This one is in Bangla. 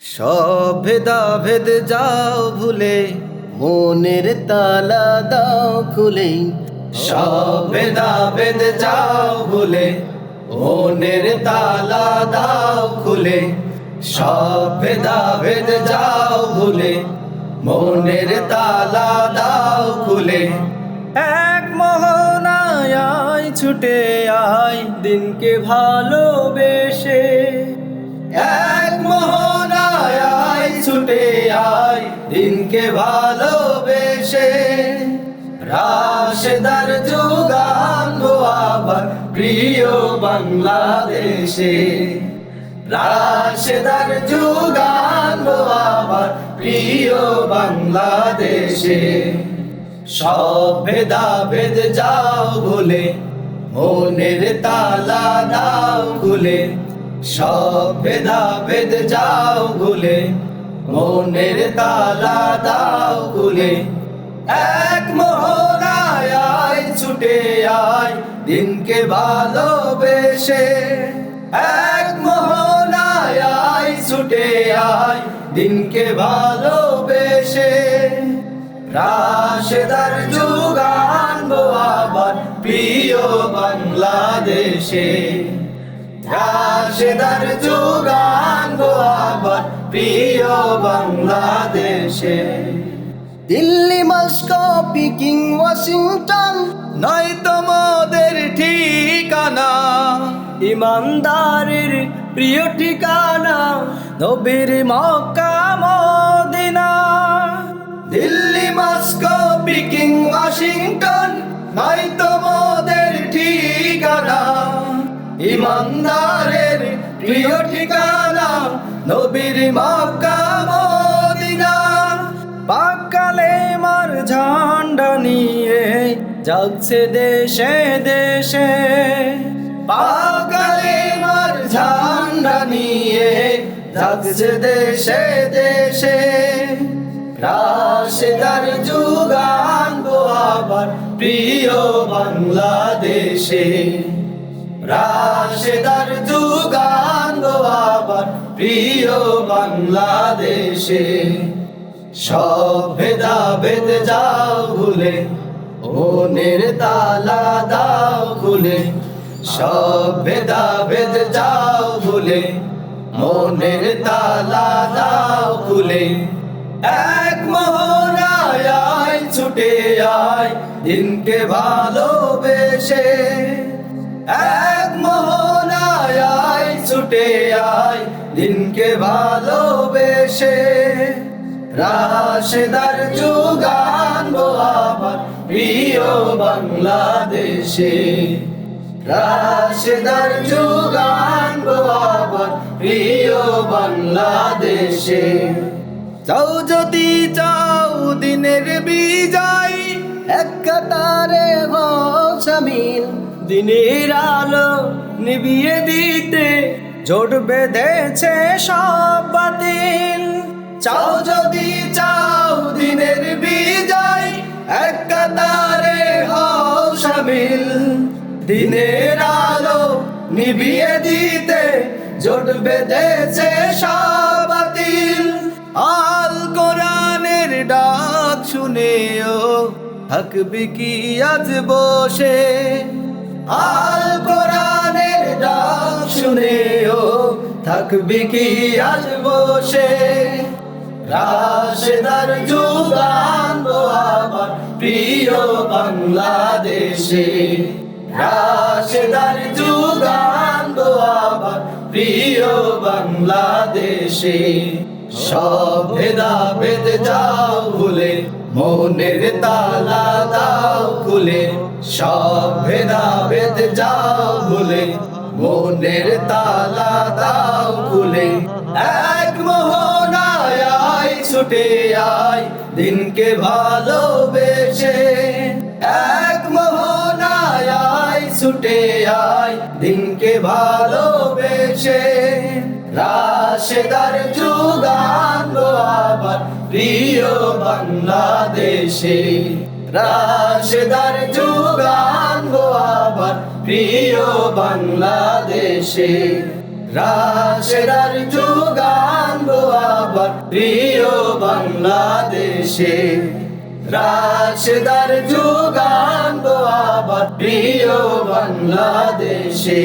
সব ভেদাভেদ যাও ভুলে, মনের তালা দাও খুলে। সব ভেদাভেদ যাও ভুলে, মনের তালা দাও খুলে। সব ভেদাভেদ যাও ভুলে, মনের তালা দাও খুলে। এক মোহনায় ছুটে আয় দিনকে ভালোবেসে। এক মোহনায় ছুটে আয় দিনকে ভালোবেসে। রাশেদার যুগানবো আবার প্রিয় বাংলাদেশে। রাশেদার যুগানবো আবার প্রিয় বাংলাদেশে। সব ভেদাভেদ যাও ভুলে, মনের তালা দাও খুলে। সব ভেদাভেদ যাও ভুলে, মনের তালা দাও খুলে। এক মোহনায় ছুটে আয় দিনকে ভালোবেসে। এক মোহনায় ছুটে আয় দিনকে ভালোবেসে। রাশেদার যুগানবো আবার প্রিয় বাংলাদেশে। রাশেদার যুগানবো আবার প্রিয় বাংলাদেশে। দিল্লি, মস্কো, পিকিং, ওয়াশিংটন নয় তোমাদের ঠিকানা। ইমানদারের প্রিয় ঠিকানা নবীর Mecca Medina. Delhi, Moscow, Peking, Washington নয় তোমাদের ঠিকানা। ইমানদারের প্রিয় ঠিকানা নবীর মক্কা মদিনা। পাক কালেমার ঝান্ডা নিয়ে জাগছে দেশে দেশে। পাক কালেমার ঝান্ডা নিয়ে জাগছে দেশে দেশে। রাশেদার যুগানবো আবার প্রিয় বাংলাদেশে। রাশেদার যুগানবো আবার প্রিয় বাংলাদেশে। সব ভেদাভেদ যাও ভুলে, মনের তালা দাও খুলে। সব ভেদাভেদ যাও ভুলে, মনের তালা দাও খুলে। এক মোহনায় ছুটে আয় দিনকে ভালোবেসে। এক মোহনায় ছুটে আয় দিনকে ভালোবেসে। রাশেদার যুগানবো আবার প্রিয় বাংলাদেশে। রাশেদার যুগানবো আবার প্রিয় বাংলাদেশে। চাও যদি চাও দিনের বিজয়, এক কাতারে হও শামিল। দিনের আলো নিভিয়ে দিতে জোট বেঁধেছে সব বাতিল। চাও যদি চাও দিনের বিজয়, এক কাতারে হও শামিল। দিনের আলো নিভিয়ে দিতে জোট বেঁধেছে সব বাতিল। আল কোরআনের ডাক শুনেও থাকবি কি আজ বসে। আল কোরআনের ডাক শুনেও থাকবি কি আজ বসে। রাশেদার যুগানবো আবার প্রিয় বাংলাদেশে। রাশেদার যুগানবো আবার প্রিয় বাংলাদেশে। সব ভেদাভেদ যাও ভুলে, মনের তালা দাও খুলে। সব ভেদাভেদ যাও ভুলে, মনের তালা দাও খুলে। এক মোহনায় ছুটে আয় দিনকে ভালোবেসে। এক মোহনায় ছুটে আয় দিনকে ভালোবেসে। রাশেদার যুগানবো আবার প্রিয় বাংলাদেশে। রাশেদার যুগানবো আবার প্রিয় বাংলাদেশে। রাশেদার যুগানবো প্রিয় বাংলাদেশে। রাশেদার যুগ আনবো আবার প্রিয় বাংলাদেশে।